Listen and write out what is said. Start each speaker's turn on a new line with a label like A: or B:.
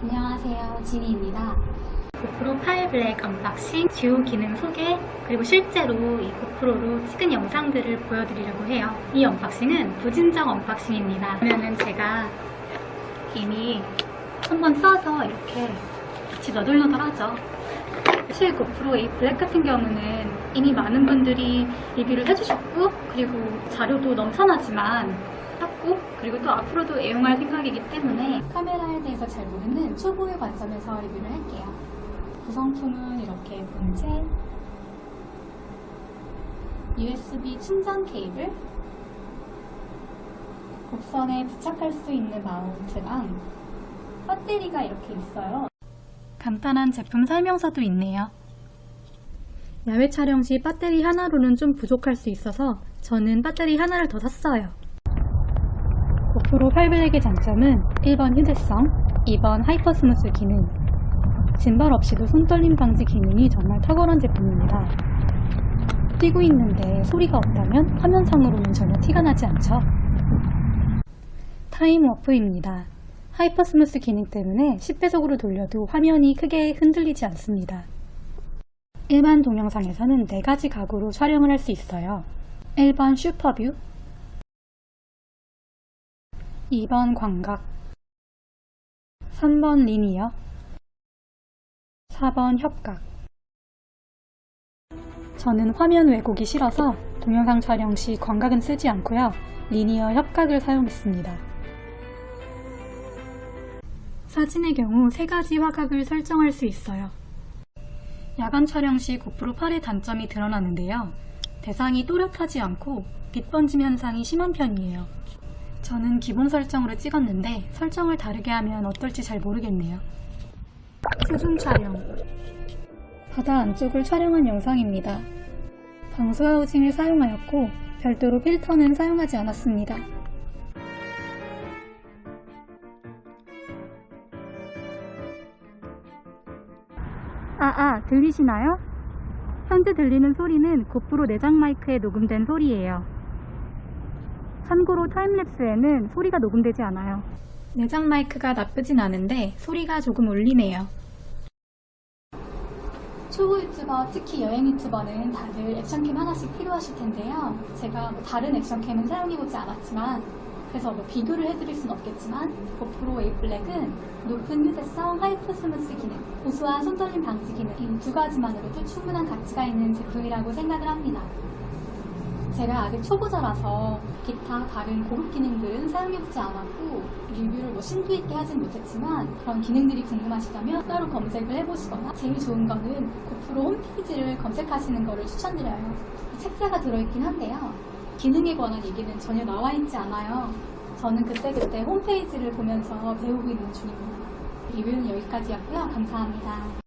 A: 안녕하세요, 지니입니다. 고프로 8 블랙 언박싱, 주요 기능 소개, 그리고 실제로 이 고프로로 찍은 영상들을 보여드리려고 해요. 이 언박싱은 부진정 언박싱입니다. 그러면은 제가 이미 한번 써서 이렇게 같이 너덜너덜하죠. 사실 고프로 A 블랙 같은 경우는 이미 많은 분들이 리뷰를 해주셨고, 그리고 자료도 넘쳐나지만 샀고, 그리고 또 앞으로도 애용할 생각이기 때문에 카메라에 대해서 잘 모르는 초보의 관점에서 리뷰를 할게요. 구성품은 이렇게 본체, USB 충전 케이블, 곡선에 부착할 수 있는 마운트랑 배터리가 이렇게 있어요. 간단한 제품 설명서도 있네요. 야외 촬영 시 배터리 하나로는 좀 부족할 수 있어서 저는 배터리 하나를 더 샀어요. 고프로 8 블랙의 장점은 1번 휴대성, 2번 하이퍼 스무스 기능, 짐벌 없이도 손떨림 방지 기능이 정말 탁월한 제품입니다. 뛰고 있는데 소리가 없다면 화면상으로는 전혀 티가 나지 않죠. 타임 워프입니다. 하이퍼 스무스 기능 때문에 10배속으로 돌려도 화면이 크게 흔들리지 않습니다. 일반 동영상에서는 4가지 각으로 촬영을 할 수 있어요. 1번 슈퍼뷰, 2번 광각, 3번 리니어, 4번 협각. 저는 화면 왜곡이 싫어서 동영상 촬영 시 광각은 쓰지 않고요. 리니어 협각을 사용했습니다. 사진의 경우 3가지 화각을 설정할 수 있어요. 야간 촬영 시 고프로 8의 단점이 드러나는데요. 대상이 또렷하지 않고 빛 번짐 현상이 심한 편이에요. 저는 기본 설정으로 찍었는데 설정을 다르게 하면 어떨지 잘 모르겠네요. 수중 촬영, 바다 안쪽을 촬영한 영상입니다. 방수 하우징을 사용하였고 별도로 필터는 사용하지 않았습니다. 들리시나요? 현재 들리는 소리는 고프로 내장 마이크에 녹음된 소리예요. 참고로 타임랩스에는 소리가 녹음되지 않아요. 내장 마이크가 나쁘진 않은데 소리가 조금 울리네요. 초보 유튜버, 특히 여행 유튜버는 다들 액션캠 하나씩 필요하실 텐데요. 제가 다른 액션캠은 사용해보지 않았지만, 그래서 비교를 해드릴 순 없겠지만, 고프로 A 블랙은 높은 휴대성, 하이퍼 스무스 기능, 고수한 손떨림 방지 기능, 이 2가지만으로도 충분한 가치가 있는 제품이라고 생각을 합니다. 제가 아직 초보자라서 기타 다른 고급 기능들은 사용해보지 않았고 리뷰를 심도 있게 하진 못했지만, 그런 기능들이 궁금하시다면 따로 검색을 해보시거나, 제일 좋은 거는 고프로 홈페이지를 검색하시는 거를 추천드려요. 책자가 들어있긴 한데요, 기능에 관한 얘기는 전혀 나와 있지 않아요. 저는 그때그때 홈페이지를 보면서 배우고 있는 중입니다. 리뷰는 여기까지였고요. 감사합니다.